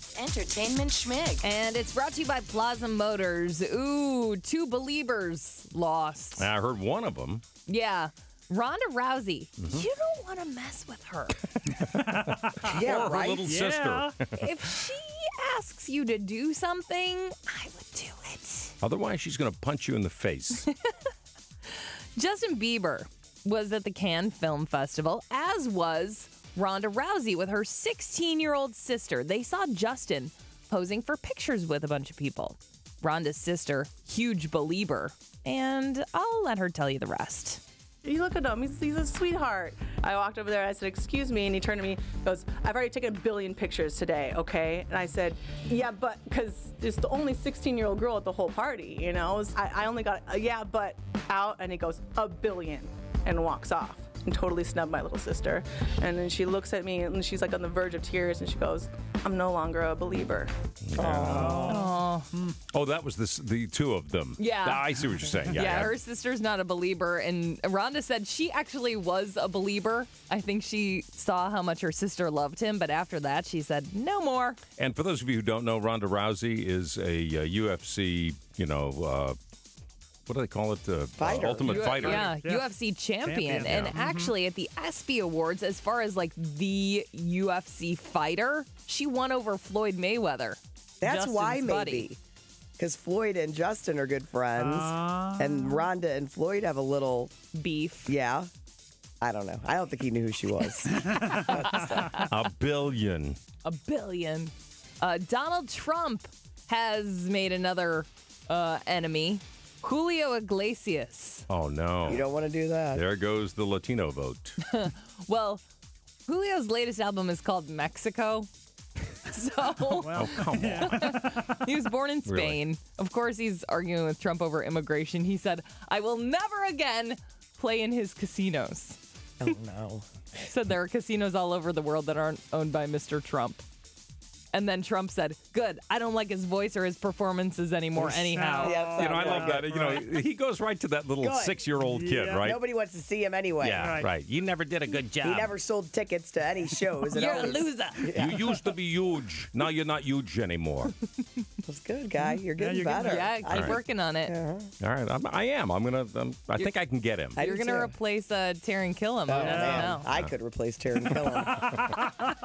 It's Entertainment Schmig. And it's brought to you by Plaza Motors. Ooh, 2 believers lost. I heard one of them. Yeah. Ronda Rousey. You don't want to mess with her. Yeah, or her little sister. If she asks you to do something, I would do it. Otherwise, she's going to punch you in the face. Justin Bieber was at the Cannes Film Festival, as was Ronda Rousey with her 16-year-old sister. They saw Justin posing for pictures with a bunch of people. Ronda's sister, huge believer, and I'll let her tell you the rest. You look at him, he's a sweetheart. I walked over there and I said, excuse me, and he turned to me and goes, I've already taken 1 billion pictures today, okay? And I said, yeah, but, because there's the only 16-year-old girl at the whole party, you know? I only got, yeah, but, out, and he goes, 1 billion, and walks off. And totally snubbed my little sister. And then she looks at me and she's like on the verge of tears and she goes, I'm no longer a believer. Oh, that was the two of them. Yeah. I see what you're saying. Yeah, her sister's not a believer. And Rhonda said she actually was a believer. I think she saw how much her sister loved him. But after that, she said, no more. And for those of you who don't know, Ronda Rousey is a UFC, what do they call it? Fighter. Ultimate Fighter. Yeah, UFC champion. And actually, at the ESPY Awards, as far as like the UFC fighter, she won over Floyd Mayweather. That's Justin's why, buddy. maybe. Because Floyd and Justin are good friends. And Rhonda and Floyd have a little beef. Yeah. I don't know. I don't think he knew who she was. 1 billion. 1 billion. Donald Trump has made another enemy. Julio Iglesias. Oh, no. You don't want to do that. There goes the Latino vote. Well, Julio's latest album is called Mexico. So, Well, come on. he was born in Spain. Really? Of course, he's arguing with Trump over immigration. He said, I will never again play in his casinos. Oh, no. He said there are casinos all over the world that aren't owned by Mr. Trump. And then Trump said, good, I don't like his voice or his performances anymore anyhow. I love that. He goes right to that little 6-year-old kid, right? Nobody wants to see him anyway. Yeah, right. You never did a good job. He never sold tickets to any shows. You're a loser. You used to be huge. Now you're not huge anymore. That's good, guy. You're getting better. Yeah, keep working on it. All right, I am. I think I can get him. You're going to replace Taron Killam. Oh, man. I could replace Taron Killam.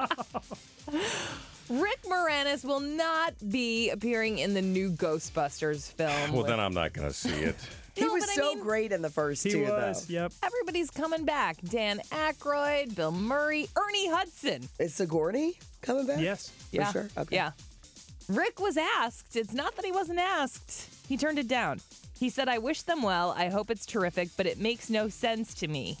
Rick Moranis will not be appearing in the new Ghostbusters film. Well, then I'm not going to see it. He was so great in the first two, though. Yep. Everybody's coming back. Dan Aykroyd, Bill Murray, Ernie Hudson. Is Sigourney coming back? Yes. For sure? Okay. Yeah. Rick was asked. It's not that he wasn't asked. He turned it down. He said, I wish them well. I hope it's terrific, but it makes no sense to me.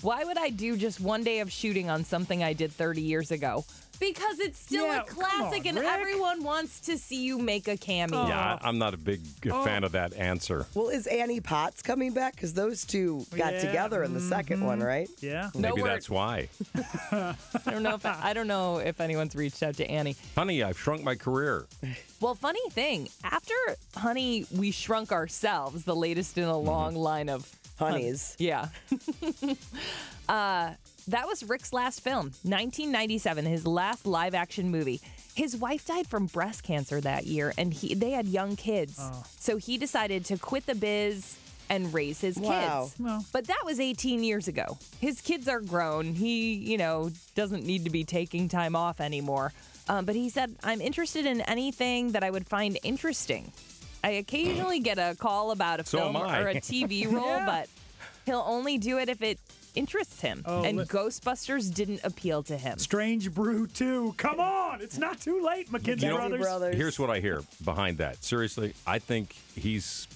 Why would I do just one day of shooting on something I did 30 years ago? Because it's still a classic and everyone wants to see you make a cameo. Yeah, I'm not a big fan of that answer. Well, is Annie Potts coming back? Because those two got together in the second one, right? Yeah. Maybe that's why. I don't know if anyone's reached out to Annie. Honey, I've shrunk my career. Well, funny thing, after Honey, We Shrunk Ourselves, the latest in a long line of honeys. Yeah. That was Rick's last film, 1997, his last live-action movie. His wife died from breast cancer that year, and they had young kids. So he decided to quit the biz and raise his kids. Well. But that was 18 years ago. His kids are grown. He, doesn't need to be taking time off anymore. But he said, I'm interested in anything that I would find interesting. I occasionally get a call about a film or a TV role, but he'll only do it if it interests him. And Ghostbusters didn't appeal to him. Strange Brew 2. Come on! It's not too late, McKenzie Brothers. Here's what I hear behind that. Seriously, I think he's,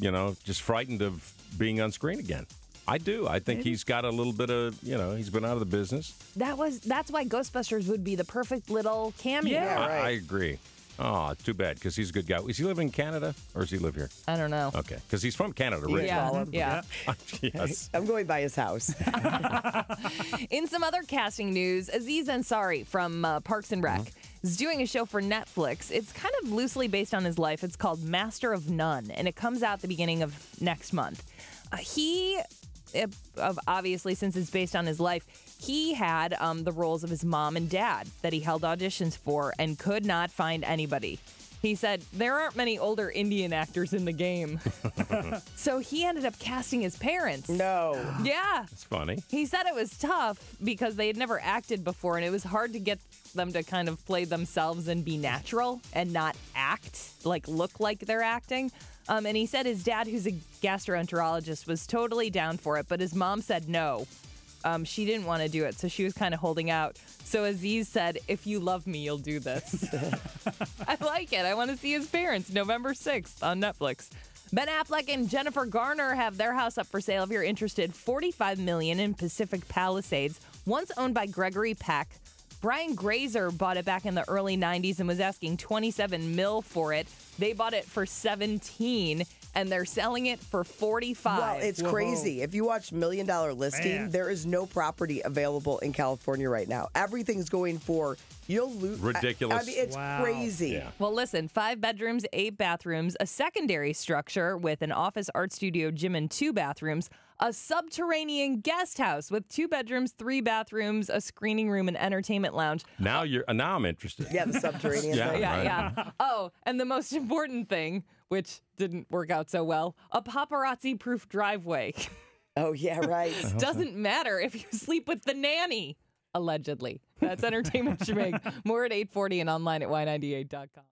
just frightened of being on screen again. I do. I think he's got a little bit of, he's been out of the business. That's why Ghostbusters would be the perfect little cameo. Yeah, right. I agree. Oh, too bad, because he's a good guy. Does he live in Canada, or does he live here? I don't know. Okay, because he's from Canada, right? Yeah. Yes. I'm going by his house. In some other casting news, Aziz Ansari from Parks and Rec is doing a show for Netflix. It's kind of loosely based on his life. It's called Master of None, and it comes out the beginning of next month. Obviously, since it's based on his life, He had the roles of his mom and dad that he held auditions for and could not find anybody. He said, there aren't many older Indian actors in the game. So he ended up casting his parents. No. Yeah. It's funny. He said it was tough because they had never acted before, and it was hard to get them to kind of play themselves and be natural and not act, like look like they're acting. And he said his dad, who's a gastroenterologist, was totally down for it, but his mom said no. She didn't want to do it, so she was kind of holding out. So Aziz said, if you love me, you'll do this. I like it. I want to see his parents November 6th on Netflix. Ben Affleck and Jennifer Garner have their house up for sale if you're interested. $45 million in Pacific Palisades, once owned by Gregory Peck. Brian Grazer bought it back in the early 90s and was asking $27 million for it. They bought it for $17, and they're selling it for $45. Well, it's crazy. If you watch $1 Million Listing, there is no property available in California right now. Everything's going for, you'll lose. Ridiculous. I mean, it's crazy. Yeah. Well, listen, 5 bedrooms, 8 bathrooms, a secondary structure with an office, art studio, gym, and 2 bathrooms, a subterranean guest house with 2 bedrooms, 3 bathrooms, a screening room, and entertainment lounge. Now I'm interested. Yeah, the subterranean Yeah. thing. Yeah. Oh, and the most important thing, which didn't work out so well, a paparazzi-proof driveway. Oh, yeah, right. Doesn't matter if you sleep with the nanny, allegedly. That's Entertainment Schmig. More at 8:40 and online at y98.com.